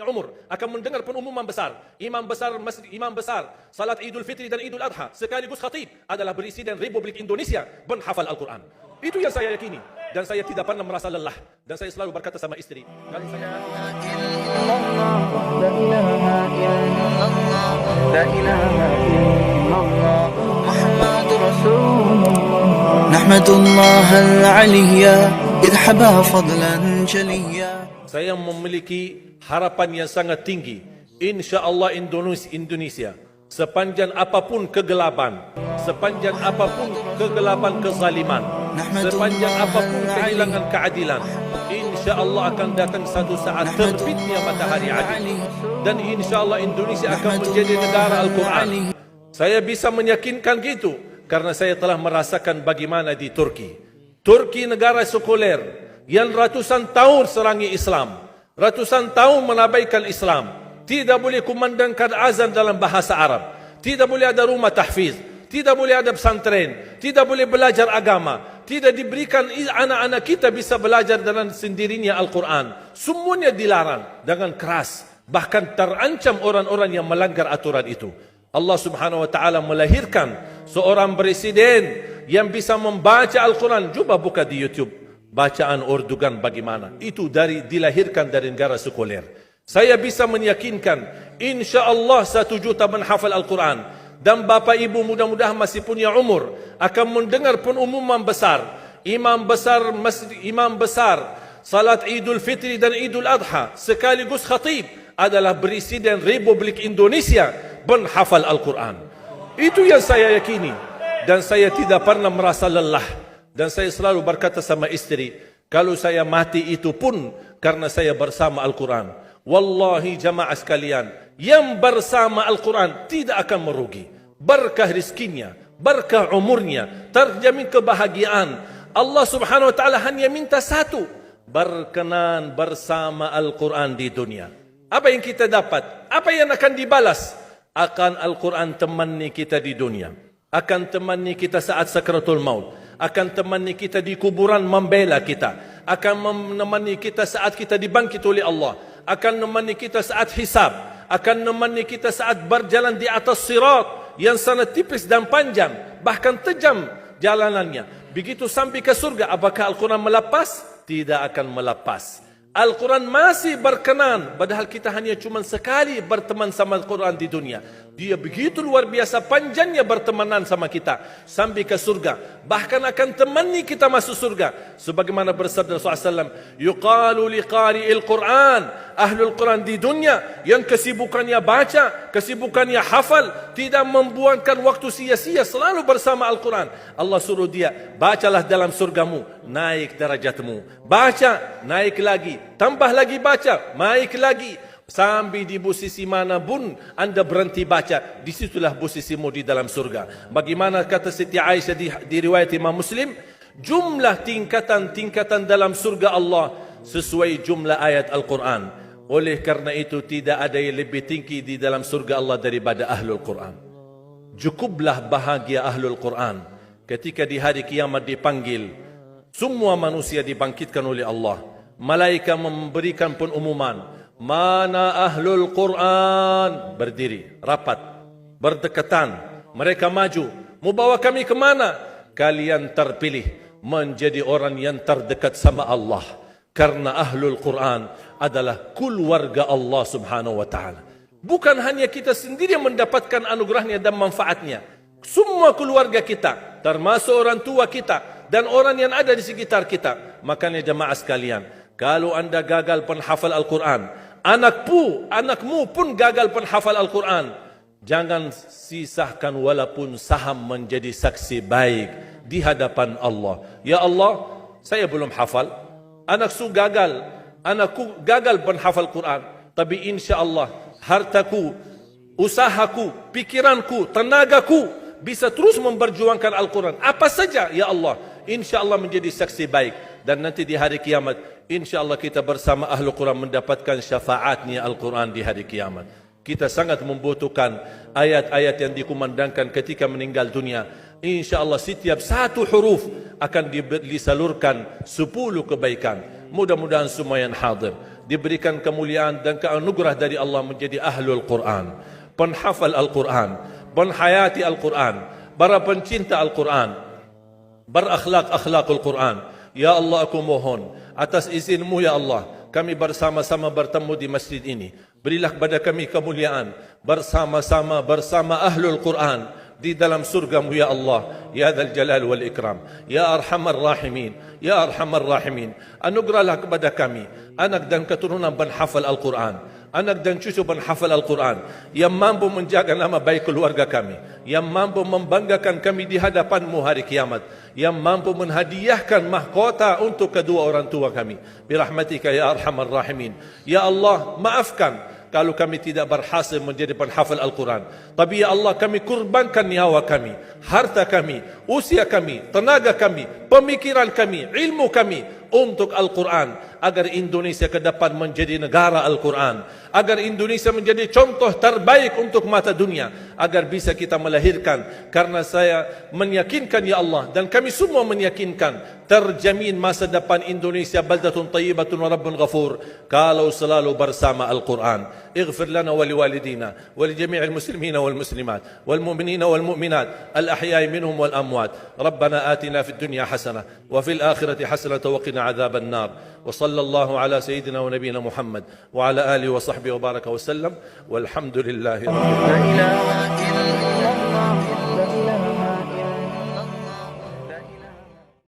umur akan mendengar pengumuman besar. Imam besar masjid, imam besar salat Idul Fitri dan Idul Adha sekaligus khatib adalah Presiden Republik Indonesia penghafal Al-Quran. Itu yang saya yakini dan saya tidak pernah merasa lelah dan saya selalu berkata sama istri kalau saya لا إله إلا الله محمد رسول الله نحمد الله العلي إذ حبى فضلا جليا. Saya memiliki harapan yang sangat tinggi. InsyaAllah Indonesia sepanjang apapun kegelapan, sepanjang apapun kegelapan kezaliman, sepanjang apapun kehilangan keadilan, InsyaAllah akan datang satu saat terbitnya matahari adil. Dan InsyaAllah Indonesia akan menjadi negara Al-Quran. Saya bisa meyakinkan gitu karena saya telah merasakan bagaimana di Turki. Turki negara sekuler yang ratusan tahun serangi Islam, ratusan tahun menabaikan Islam, tidak boleh kumandangkan azan dalam bahasa Arab, tidak boleh ada rumah tahfiz, tidak boleh ada pesantren, tidak boleh belajar agama, tidak diberikan anak-anak kita bisa belajar dengan sendirinya Al-Quran. Semuanya dilarang dengan keras, bahkan terancam orang-orang yang melanggar aturan itu. Allah Subhanahu wa taala melahirkan seorang presiden yang bisa membaca Al-Quran. Coba buka di YouTube bacaan Erdogan bagaimana. Itu dilahirkan dari negara sekuler. Saya bisa meyakinkan InsyaAllah 1 juta menghafal Al-Quran. Dan Bapak Ibu mudah-mudahan masih punya umur akan mendengar pengumuman besar. Imam besar salat Idul Fitri dan Idul Adha sekaligus khatib adalah Presiden Republik Indonesia penghafal Al-Quran. Itu yang saya yakini dan saya tidak pernah merasa lelah. Dan saya selalu berkata sama istri, kalau saya mati itu pun karena saya bersama Al-Quran. Wallahi jamaah sekalian, yang bersama Al-Quran tidak akan merugi. Berkah rizkinya, berkah umurnya, terjamin kebahagiaan. Allah Subhanahu wa taala hanya minta satu, berkenan bersama Al-Quran di dunia. Apa yang kita dapat? Apa yang akan dibalas? Akan Al-Quran temani kita di dunia, akan temani kita saat sakratul maut, akan temani kita di kuburan membela kita, akan menemani kita saat kita dibangkit oleh Allah, akan menemani kita saat hisab, akan menemani kita saat berjalan di atas sirat yang sangat tipis dan panjang, bahkan tajam jalanannya. Begitu sampai ke surga, apakah Al-Quran melepas? Tidak akan melepas. Al-Quran masih berkenan, padahal kita hanya cuma sekali berteman sama Al-Quran di dunia. Dia begitu luar biasa panjangnya bertemanan sama kita sampai ke surga. Bahkan akan temani kita masuk surga. Sebagaimana bersabda Rasulullah SAW, yuqalu liqari'il Quran, ahlul Quran di dunia yang kesibukannya baca, kesibukannya hafal, tidak membuangkan waktu sia-sia, selalu bersama Al-Quran. Allah suruh dia, bacalah dalam surgamu, naik derajatmu. Baca, naik lagi. Tambah lagi baca, naik lagi. Sampai di posisi mana pun anda berhenti baca, disitulah posisimu di dalam surga. Bagaimana kata Siti Aisyah di riwayat Imam Muslim, jumlah tingkatan-tingkatan dalam surga Allah sesuai jumlah ayat Al-Quran. Oleh karena itu tidak ada yang lebih tinggi di dalam surga Allah daripada Ahlul Quran. Cukuplah bahagia Ahlul Quran ketika di hari kiamat dipanggil. Semua manusia dibangkitkan oleh Allah. Malaikat memberikan pengumuman, mana Ahlul Quran? Berdiri, rapat, berdekatan. Mereka maju. Mau bawa kami ke mana? Kalian terpilih menjadi orang yang terdekat sama Allah. Karena Ahlul Quran adalah keluarga Allah Subhanahu wa ta'ala. Bukan hanya kita sendiri yang mendapatkan anugerahnya dan manfaatnya. Semua keluarga kita, termasuk orang tua kita dan orang yang ada di sekitar kita. Makanya jemaah sekalian, kalau anda gagal penghafal Al-Quran, anakmu pun gagal penghafal Al-Quran, jangan sisahkan walaupun saham menjadi saksi baik di hadapan Allah. Ya Allah, saya belum hafal, anakku gagal penghafal Quran, tapi insya-Allah hartaku, usahaku, pikiranku, tenagaku bisa terus memperjuangkan Al-Quran. Apa saja ya Allah, insya-Allah menjadi saksi baik. Dan nanti di hari kiamat, InsyaAllah kita bersama Ahlul Quran mendapatkan syafaatnya Al-Quran di hari kiamat. Kita sangat membutuhkan ayat-ayat yang dikumandangkan ketika meninggal dunia. InsyaAllah setiap satu huruf akan disalurkan 10 kebaikan. Mudah-mudahan semua yang hadir diberikan kemuliaan dan keanugerah dari Allah menjadi ahlul Quran, penghafal Al-Quran, penghayati Al-Quran, para pencinta Al-Quran, berakhlak-akhlakul Quran. Ya Allah, aku mohon atas izin-Mu ya Allah, kami bersama-sama bertemu di masjid ini. Berilah kepada kami kemuliaan bersama-sama bersama ahlul Quran di dalam surga-Mu ya Allah, ya Dzal Jalal wal Ikram, ya Arhamar Rahimin, ya Arhamar Rahimin. Anugerahlah kepada kami anak dan keturunan penghafal Al-Quran, anak dan cucu penghafal Al-Quran yang mampu menjaga nama baik keluarga kami, yang mampu membanggakan kami di hadapan-Mu hari kiamat, yang mampu menhadiahkan mahkota untuk kedua orang tua kami. Birahmatika ya Arhamar Rahimin. Ya Allah, maafkan kalau kami tidak berhasil menjadi penghafal Al-Quran. Tapi ya Allah, kami kurbankan nyawa kami, harta kami, usia kami, tenaga kami, pemikiran kami, ilmu kami untuk Al-Quran, agar Indonesia ke depan menjadi negara Al-Quran, agar Indonesia menjadi contoh terbaik untuk mata dunia, agar bisa kita melahirkan. Karena saya meyakinkan ya Allah, dan kami semua meyakinkan, terjamin masa depan Indonesia baldatun tayyibatun wa rabbun ghafur kalau selalu bersama Al-Quran. اغفر لنا ولوالدينا ولجميع المسلمين والمسلمات والمؤمنين والمؤمنات الأحياء منهم والأموات. ربنا آتنا في الدنيا حسنة وفي الآخرة حسنة وقنا عذاب النار. وصلى الله على سيدنا ونبينا محمد وعلى آله وصحبه وبارك وسلم والحمد لله رب العالمين. لا إله إلا الله